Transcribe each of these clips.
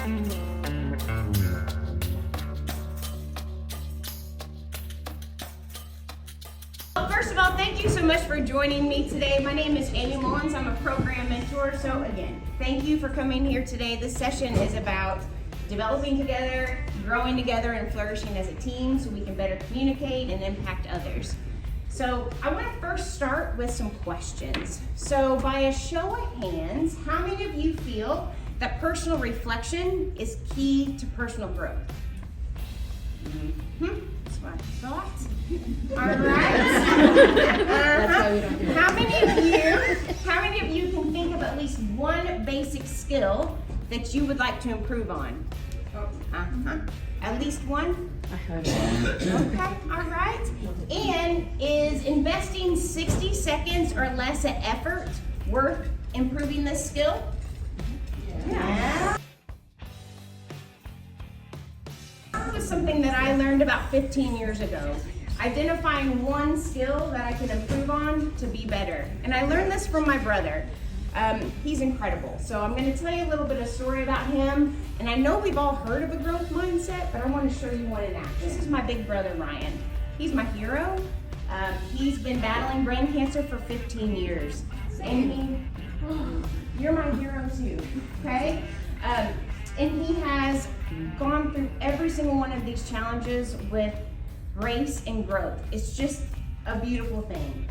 First of all, thank you so much for joining me today. My name is Amy Mullins. I'm a program mentor. So again, thank you for coming here today. This session is about developing together, growing together, and flourishing as a team so we can better communicate and impact others. So I want to first start with some questions. So by a show of hands, how many of you feel that personal reflection is key to personal growth? That's what I thought. All right. That's why we don't do it. How many of you can think of at least one basic skill that you would like to improve on? At least one? Okay, all right. And is investing 60 seconds or less of effort worth improving this skill? Yeah. This was something that I learned about 15 years ago. Identifying one skill that I can improve on to be better. And I learned this from my brother. He's incredible. So I'm going to tell you a little bit of story about him. And I know we've all heard of a growth mindset, but I want to show you one in action. This is my big brother, Ryan. He's my hero. He's been battling brain cancer for 15 years. And you're my hero too, okay? And he has gone through every single one of these challenges with grace and growth. It's just a beautiful thing.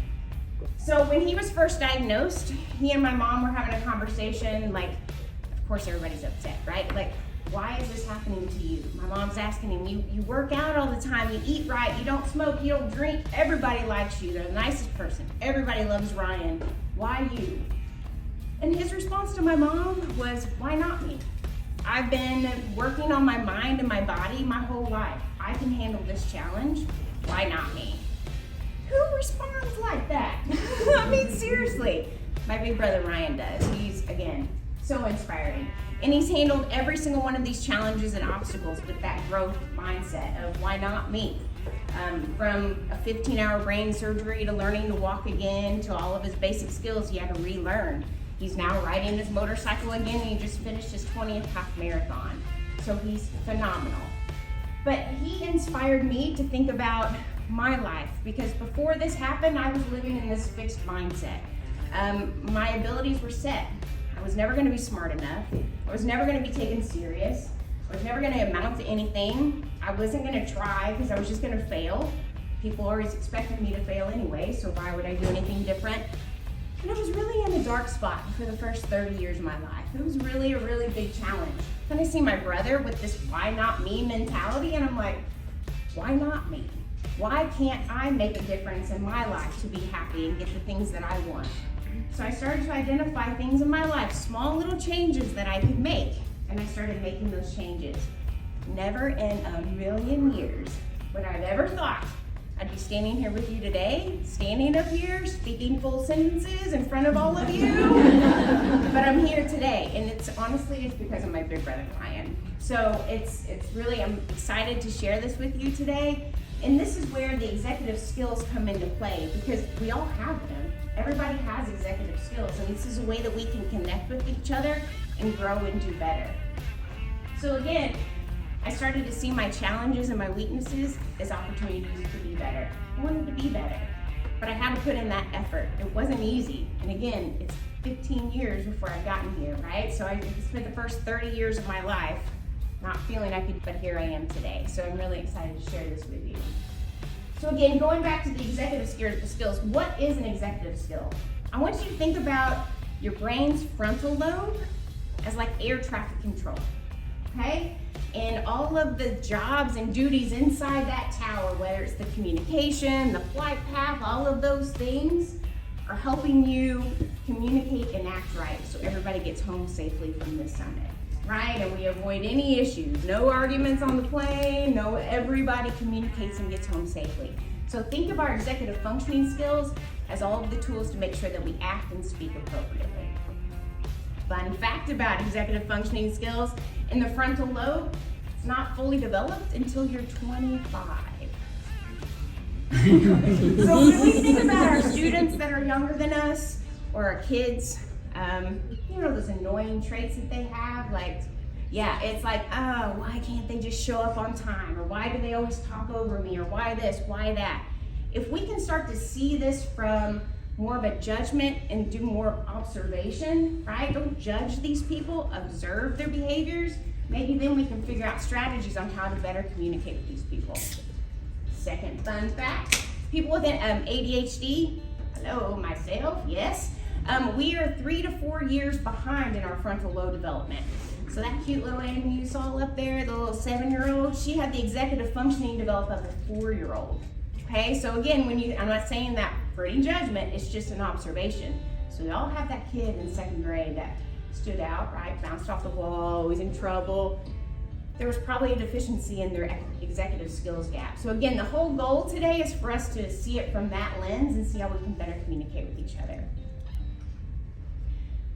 So when he was first diagnosed, he and my mom were having a conversation, like, of course everybody's upset, right? Like, why is this happening to you? My mom's asking him, you work out all the time, you eat right, you don't smoke, you don't drink, everybody likes you, they're the nicest person, everybody loves Ryan, why you? And his response to my mom was, why not me? I've been working on my mind and my body my whole life. I can handle this challenge, why not me? Who responds like that? I mean, seriously. My big brother Ryan does. He's, again, so inspiring. And he's handled every single one of these challenges and obstacles with that growth mindset of why not me? From a 15-hour brain surgery to learning to walk again to all of his basic skills he had to relearn. He's now riding his motorcycle again and he just finished his 20th half marathon. So he's phenomenal. But he inspired me to think about my life because before this happened, I was living in this fixed mindset. My abilities were set. I was never going to be smart enough. I was never going to be taken serious. I was never going to amount to anything. I wasn't going to try because I was just going to fail. People always expected me to fail anyway, so why would I do anything different? And I was really in a dark spot for the first 30 years of my life. It was really a really big challenge. Then I see my brother with this why not me mentality, and I'm like, why not me? Why can't I make a difference in my life to be happy and get the things that I want? So I started to identify things in my life, small little changes that I could make, and I started making those changes. Never in a million years would I have ever thought I'd be standing here with you today, standing up here, speaking full sentences in front of all of you. But I'm here today, and it's because of my big brother Ryan. So it's really, I'm excited to share this with you today. And this is where the executive skills come into play because we all have them. Everybody has executive skills, and this is a way that we can connect with each other and grow and do better. So again, I started to see my challenges and my weaknesses as opportunities to be better. I wanted to be better, but I had to put in that effort. It wasn't easy. And again, it's 15 years before I've gotten here, right? So I spent the first 30 years of my life not feeling I could, but here I am today. So I'm really excited to share this with you. So again, going back to the executive skills, what is an executive skill? I want you to think about your brain's frontal lobe as like air traffic control, okay? And all of the jobs and duties inside that tower, whether it's the communication, the flight path, all of those things are helping you communicate and act right so everybody gets home safely from this summit, right? And we avoid any issues, no arguments on the plane, everybody communicates and gets home safely. So think of our executive functioning skills as all of the tools to make sure that we act and speak appropriately. Fun fact about executive functioning skills, in the frontal lobe, it's not fully developed until you're 25. So when we think about our students that are younger than us, or our kids, those annoying traits that they have, like Yeah, it's like, oh, why can't they just show up on time? Or why do they always talk over me? Or why this, why that? If we can start to see this from more of a judgment and do more observation, right? Don't judge these people, observe their behaviors. Maybe then we can figure out strategies on how to better communicate with these people. Second fun fact, people with ADHD, hello, myself, yes. We are 3 to 4 years behind in our frontal lobe development. So that cute little Amy you saw up there, the little 7-year-old, she had the executive functioning develop as a 4-year-old. Okay, so again, I'm not saying that for any judgment, it's just an observation. So we all have that kid in 2nd grade that stood out, right, bounced off the wall, was in trouble. There was probably a deficiency in their executive skills gap. So again, the whole goal today is for us to see it from that lens and see how we can better communicate with each other.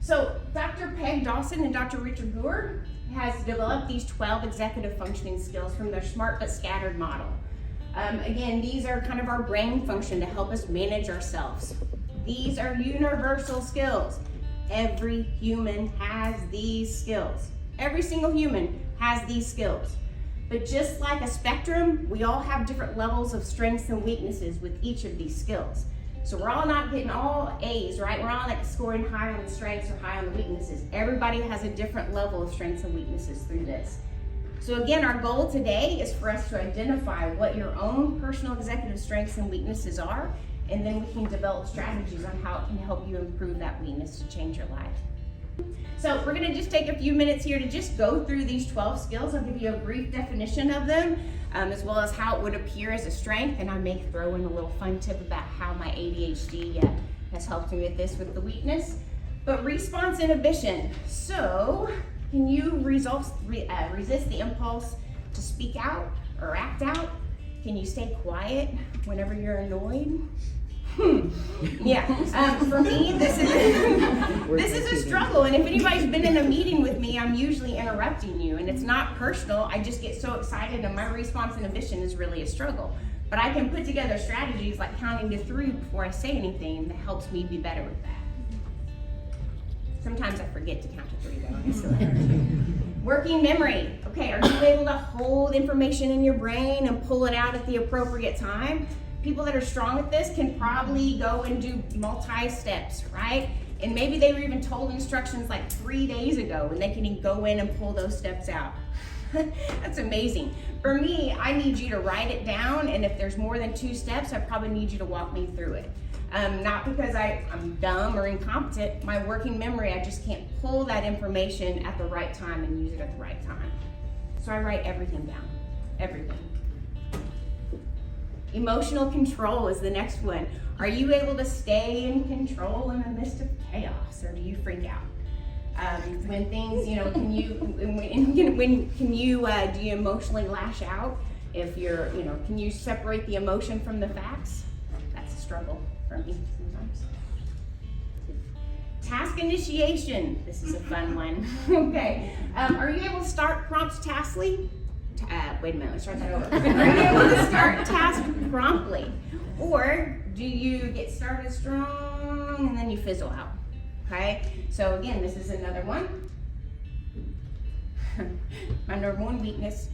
So Dr. Peg Dawson and Dr. Richard Guare has developed these 12 executive functioning skills from their SMART but scattered model. Again, these are kind of our brain function to help us manage ourselves. These are universal skills. Every human has these skills. Every single human has these skills. But just like a spectrum, we all have different levels of strengths and weaknesses with each of these skills. So we're all not getting all A's, right? We're all like scoring high on the strengths or high on the weaknesses. Everybody has a different level of strengths and weaknesses through this. So again, our goal today is for us to identify what your own personal executive strengths and weaknesses are, and then we can develop strategies on how it can help you improve that weakness to change your life. So we're gonna just take a few minutes here to just go through these 12 skills. I'll give you a brief definition of them, as well as how it would appear as a strength, and I may throw in a little fun tip about how my ADHD has helped me with this with the weakness. But response inhibition. So, can you resist the impulse to speak out or act out? Can you stay quiet whenever you're annoyed? Yeah, for me, this is a struggle, and if anybody's been in a meeting with me, I'm usually interrupting you, and it's not personal. I just get so excited, and my response inhibition is really a struggle. But I can put together strategies like counting to 3 before I say anything that helps me be better with that. Sometimes I forget to count to 3 though, honestly. Working memory. Okay, are you able to hold information in your brain and pull it out at the appropriate time? People that are strong at this can probably go and do multi-steps, right? And maybe they were even told instructions like 3 days ago, and they can go in and pull those steps out. That's amazing. For me, I need you to write it down, and if there's more than 2 steps, I probably need you to walk me through it. Not because I'm dumb or incompetent. My working memory, I just can't pull that information at the right time and use it at the right time. So I write everything down, everything. Emotional control is the next one. Are you able to stay in control in the midst of chaos, or do you freak out? When things, do you emotionally lash out? If you're, can you separate the emotion from the facts? That's a struggle for me sometimes. Task initiation. This is a fun one. Okay. Are you able to start prompts taskly? Wait a minute, let's start that over. Are you able to start tasks promptly? Or do you get started strong and then you fizzle out? Okay, so again, this is another one. My number 1 weakness.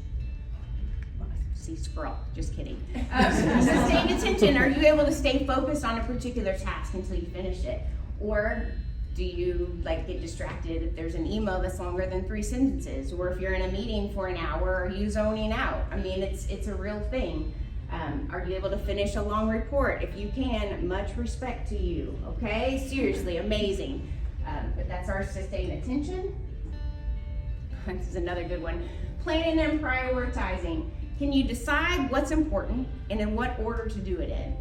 See, scroll, just kidding. Sustained attention. Are you able to stay focused on a particular task until you finish it? Or do you get distracted if there's an email that's longer than 3 sentences? Or if you're in a meeting for an hour, are you zoning out? I mean, it's a real thing. Are you able to finish a long report? If you can, much respect to you, okay? Seriously, amazing. But that's our sustained attention. This is another good one. Planning and prioritizing. Can you decide what's important and in what order to do it in?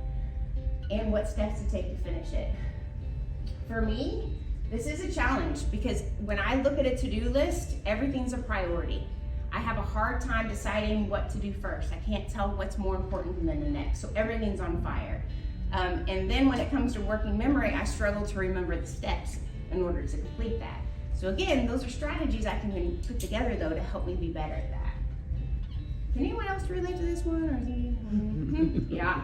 And what steps to take to finish it? For me, this is a challenge because when I look at a to-do list, everything's a priority. I have a hard time deciding what to do first. I can't tell what's more important than the next, so everything's on fire. And then when it comes to working memory, I struggle to remember the steps in order to complete that. So again, those are strategies I can put together though to help me be better at that. Can anyone else relate to this one? Or is it... Yeah.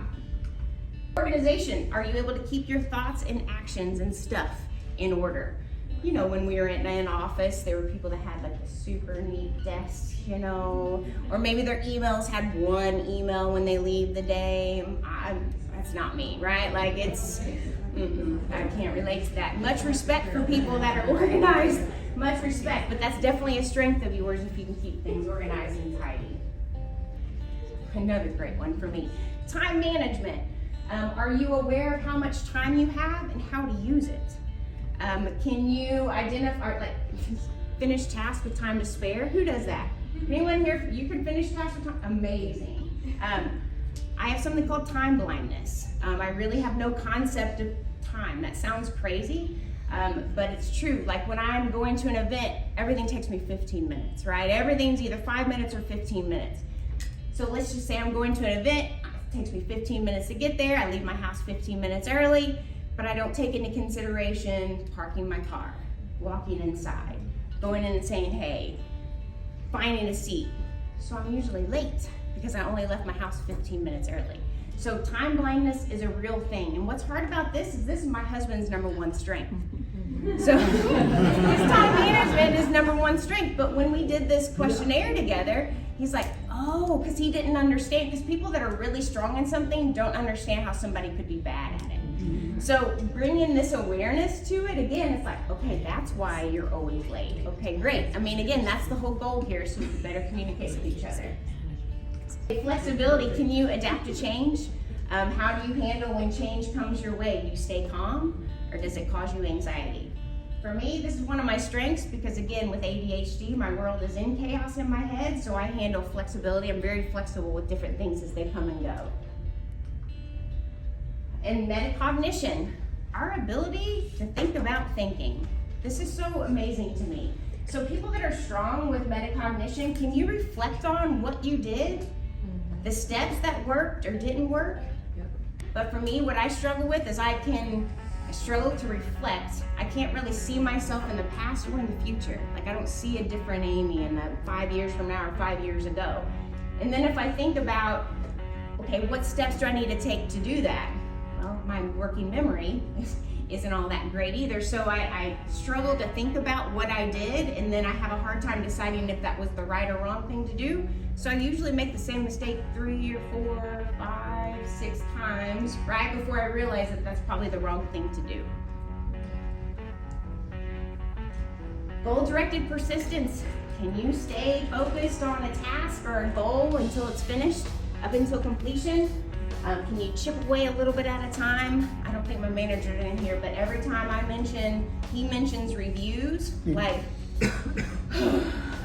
Organization. Are you able to keep your thoughts and actions and stuff in order? you know, when we were in an office, there were people that had like the super neat desks, you know, or maybe their emails had one email when they leave the day. That's not me, right? Like it's, I can't relate to that. Much respect for people that are organized, much respect, but that's definitely a strength of yours if you can keep things organized and tidy. Another great one for me, time management. Are you aware of how much time you have and how to use it? Can you identify, like, finish tasks with time to spare? Who does that? Anyone here, you can finish tasks with time? Amazing. I have something called time blindness. I really have no concept of time. That sounds crazy, but it's true. Like when I'm going to an event, everything takes me 15 minutes, right? Everything's either 5 minutes or 15 minutes. So let's just say I'm going to an event, it takes me 15 minutes to get there. I leave my house 15 minutes early, but I don't take into consideration parking my car, walking inside, going in and saying, hey, finding a seat. So I'm usually late because I only left my house 15 minutes early. So time blindness is a real thing. And what's hard about this is my husband's #1 strength. So his time management is #1 strength. But when we did this questionnaire together, he's like, oh, because he didn't understand. Because people that are really strong in something don't understand how somebody could be bad at it. So bringing this awareness to it, again, it's like, okay, that's why you're always late. Okay, great. I mean, again, that's the whole goal here, so we can better communicate with each other. Flexibility, can you adapt to change? How do you handle when change comes your way? Do you stay calm, or does it cause you anxiety? For me, this is one of my strengths because, again, with ADHD, my world is in chaos in my head, so I handle flexibility. I'm very flexible with different things as they come and go. And metacognition, our ability to think about thinking. This is so amazing to me. So people that are strong with metacognition, can you reflect on what you did? The steps that worked or didn't work? But for me, what I struggle with is I struggle to reflect. I can't really see myself in the past or in the future. Like I don't see a different Amy in the 5 years from now or 5 years ago. And then if I think about, okay, what steps do I need to take to do that? Well, my working memory isn't all that great either. So I struggle to think about what I did, and then I have a hard time deciding if that was the right or wrong thing to do. So I usually make the same mistake 3 or 4, 5, 6 times, right before I realize that that's probably the wrong thing to do. Goal-directed persistence. Can you stay focused on a task or a goal until it's finished, up until completion? Can you chip away a little bit at a time? I don't think my manager is in here, but every time he mentions reviews, like,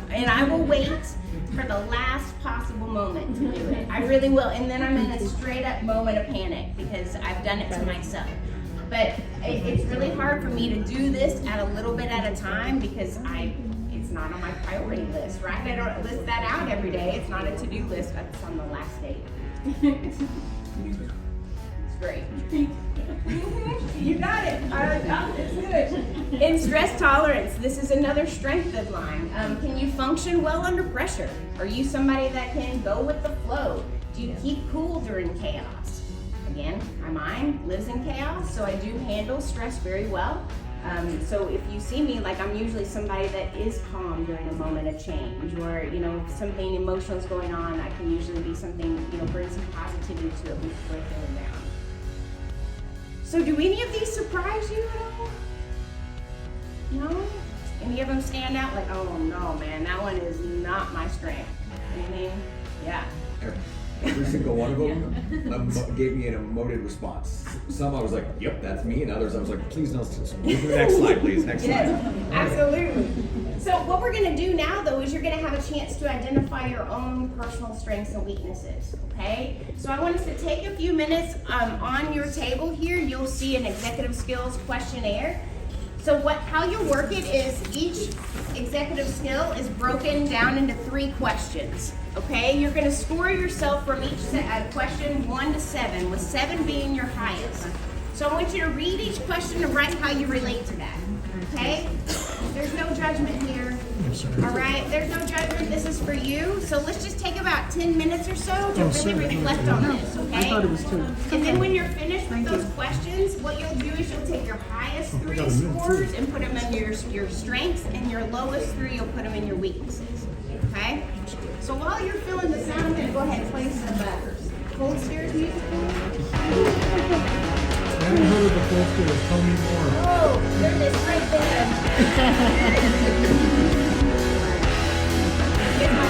and I will wait for the last possible moment to do it. I really will, and then I'm in a straight up moment of panic because I've done it to myself. But it's really hard for me to do this at a little bit at a time because it's not on my priority list, right? I don't list that out every day. It's not a to-do list, that's on the last date. It's great. You got it. I got it. Good. In stress tolerance, this is another strength of mine. Can you function well under pressure? Are you somebody that can go with the flow? Do you keep cool during chaos? Again, my mind lives in chaos, so I do handle stress very well. So if you see me, like I'm usually somebody that is calm during a moment of change, or if something emotional is going on, I can usually be something, bring some positivity to it before I feel down. So do any of these surprise you at all? No? Any of them stand out like, oh no, man, that one is not my strength? Anything? Yeah. Every single one of them gave me an emoted response. Some I was like, yep, that's me, and others I was like, please no, move to the next slide, please, next slide. Absolutely. So what we're gonna do now though is you're gonna have a chance to identify your own personal strengths and weaknesses, okay? So I want us to take a few minutes on your table here, you'll see an executive skills questionnaire. So how you work it is each executive skill is broken down into 3 questions. Okay, you're going to score yourself from each question 1 to 7, with 7 being your highest. So I want you to read each question and write how you relate to that. Okay? There's no judgment here. All right? There's no judgment this is for you. So let's just take about 10 minutes or so to really reflect on this, okay? I thought it was 2. And then when you're finished with those questions, what you'll do is you'll take your highest 3 scores and put them in your strengths, and your lowest 3 you'll put them in your weaknesses, okay? So while you're feeling the sound, I'm gonna go ahead and play some Cold Stairs music. I haven't heard of the full story. Tell me more. Oh, there it is right there. Get my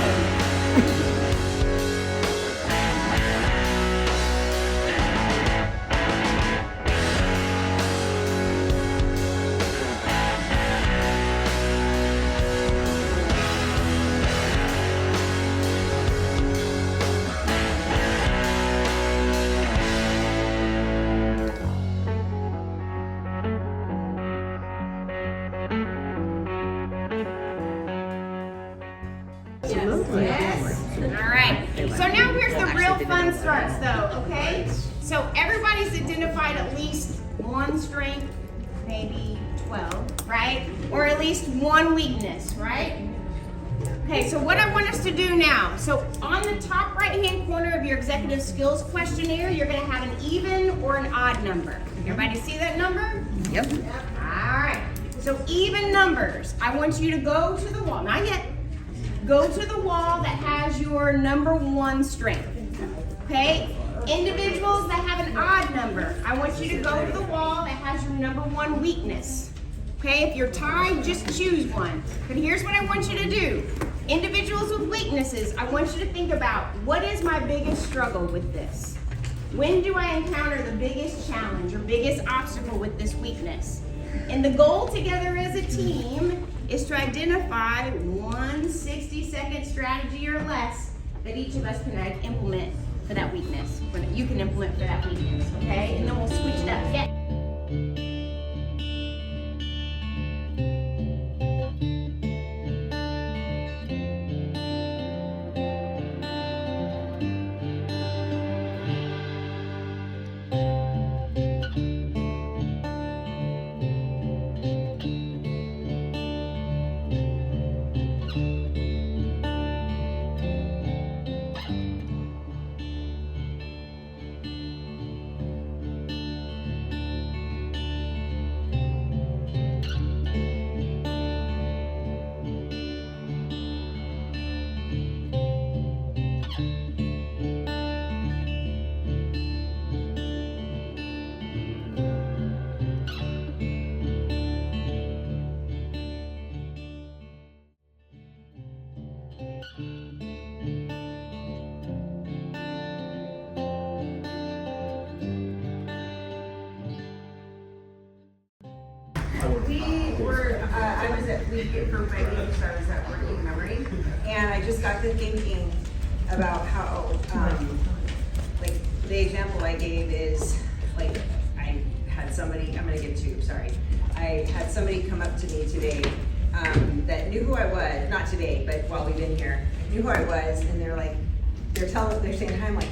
All right. So now here's the real fun starts though, okay? So everybody's identified at least one strength, maybe 12, right? Or at least one weakness, right? Okay, so what I want us to do now, so on the top right-hand corner of your executive skills questionnaire, you're gonna have an even or an odd number. Everybody see that number? Yep. All right. So even numbers, I want you to go to the wall, not yet. Go to the wall that has your number 1 strength, okay? Individuals that have an odd number, I want you to go to the wall that has your number 1 weakness, okay? If you're tied, just choose one. But here's what I want you to do. Individuals with weaknesses, I want you to think about, what is my biggest struggle with this? When do I encounter the biggest challenge or biggest obstacle with this weakness? And the goal together as a team is to identify one 60-second strategy or less that each of us can implement for that weakness, or that you can implement for that weakness, okay? And then we'll switch it up. Yeah. I was at Fleet for my meeting, so I was at working memory, and I just got to thinking about how, like, the example I gave is, like, I had somebody, I'm gonna give 2, sorry. I had somebody come up to me today that knew who I was, not today, but while we've been here, knew who I was, and they're like, they're saying hi, I'm like,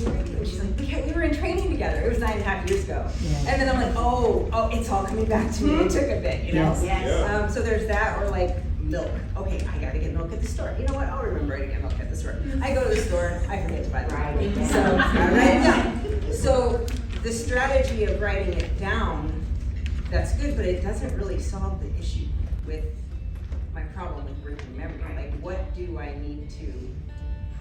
and she's like, we were in training together. It was 9.5 years ago. Yeah. And then I'm like, oh, it's all coming back to me. It took a bit, you know? Yes. Yeah. So there's that, or like milk. Okay, I gotta get milk at the store. You know what? I'll remember to get milk at the store. I go to the store, I forget to buy the milk. So I write it down. So the strategy of writing it down, that's good, but it doesn't really solve the issue with my problem with working memory. Like, what do I need to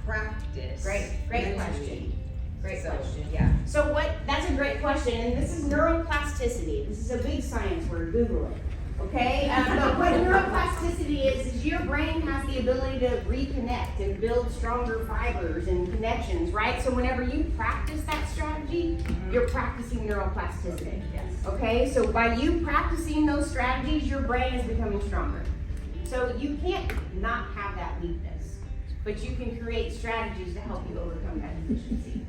practice? Great mentally? question. Great question. Yeah. So that's a great question, and this is neuroplasticity. This is a big science word, Google it, okay? But what neuroplasticity is your brain has the ability to reconnect and build stronger fibers and connections, right? So whenever you practice that strategy, you're practicing neuroplasticity. Yes. Okay, so by you practicing those strategies, your brain is becoming stronger. So you can't not have that weakness, but you can create strategies to help you overcome that deficiency.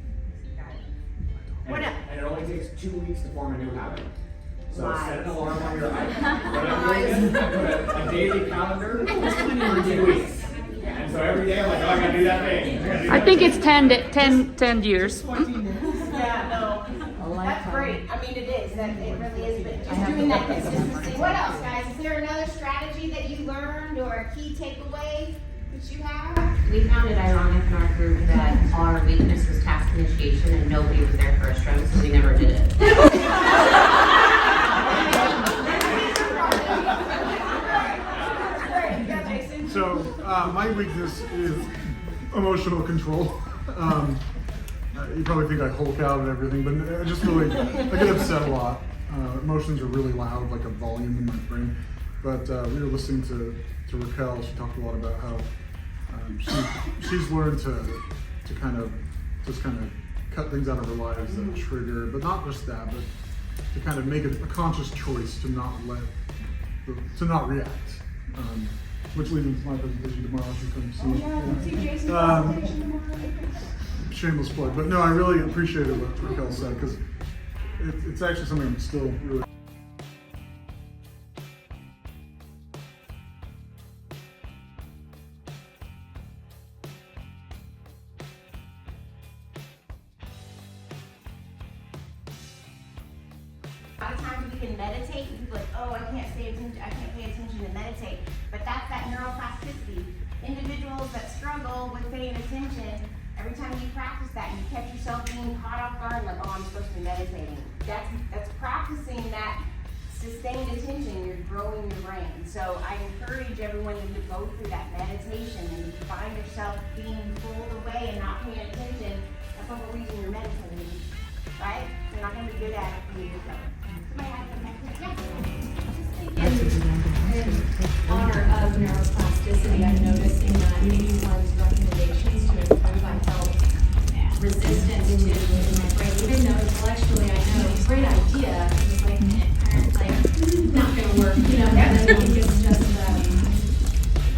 What up? And it only takes 2 weeks to form a new habit. So Lies. set an alarm on your iPhone. What I'm doing is I put a daily calendar for 2 weeks. And so every day I'm like, oh, I gotta do that thing. I think it's 10 years. Yeah, no, that's great. I mean, it is. That it really is. But just doing that consistency. What else, guys? Is there another strategy that you learned or a key takeaway that you have? We found it ironic in our group that our weakness was task initiation and nobody was there for a strength, so we never did it. So my weakness is emotional control. You probably think I Hulk out and everything, but I just really, I get upset a lot. Emotions are really loud, like a volume in my brain. But we were listening to Raquel. She talked a lot about how she's learned to kind of cut things out of her lives that trigger, but not just that, but to kind of make a conscious choice to not react. Which leads into my presentation tomorrow. If you come see. See Jason's presentation tomorrow. Shameless plug, but no, I really appreciated what Raquel said because it's actually something I'm still really. A lot of times we can meditate and people are like, oh, I can't pay attention to meditate. But that's that neuroplasticity. Individuals that struggle with paying attention, every time you practice that, you catch yourself being caught off guard, like, oh, I'm supposed to be meditating. That's practicing that sustained attention. You're growing your brain. So I encourage everyone to go through that meditation, and if you find yourself being pulled away and not paying attention, that's the whole reason you're meditating, right? You're not going to be good at it when you go. Somebody has a next. In honor of neuroplasticity, I'm noticing that anyone's recommendations to improve, I felt resistance to in my brain, even though intellectually I know it's a great idea, it's like, not gonna work, you know, and I think it's just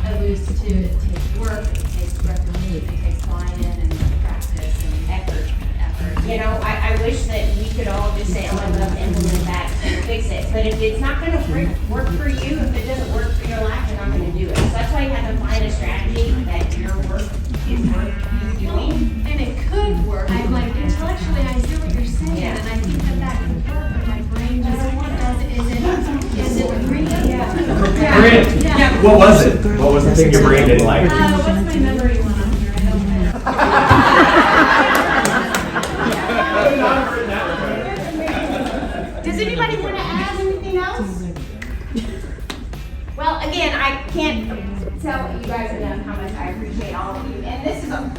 alludes to it takes work, it takes repetition, it takes buy-in and practice and effort. You know, I wish that we could all just say, oh, I'd love to implement that and fix it. But if it's not going to work for you, if it doesn't work for your life, you're not going to do it. So that's why you have to find a strategy that your work is worth doing. And it could work. I'm like, intellectually, I hear what you're saying, and I think that could work, but my brain just is it green? Yeah. What was it? What was the thing your brain didn't like? What's my memory one on here? I don't know. Does anybody want to add anything else? Well, again, I can't tell you guys enough how much I appreciate all of you. And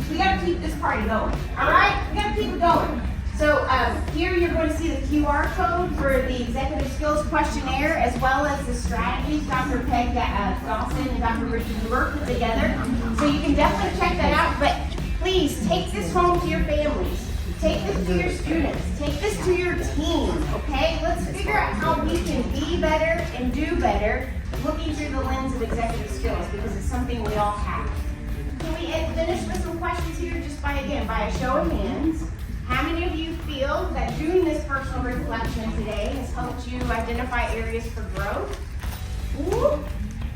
we got to keep this party going. All right? We got to keep it going. So here you're going to see the QR code for the Executive Skills Questionnaire, as well as the strategies Dr. Peg Dawson and Dr. Richard Burke put together. So you can definitely check that out. But please take this home to your families. Take this to your students. Take this to your team, okay? Let's figure out how we can be better and do better looking through the lens of executive skills, because it's something we all have. Can we finish with some questions here just by a show of hands? How many of you feel that doing this personal reflection today has helped you identify areas for growth? Ooh,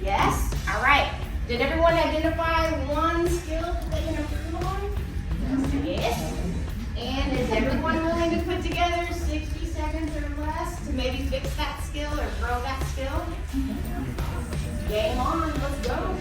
yes? All right. Did everyone identify one skill that they can improve on? Yes. And is everyone willing to put together 60 seconds or less to maybe fix that skill or grow that skill? Game on, let's go.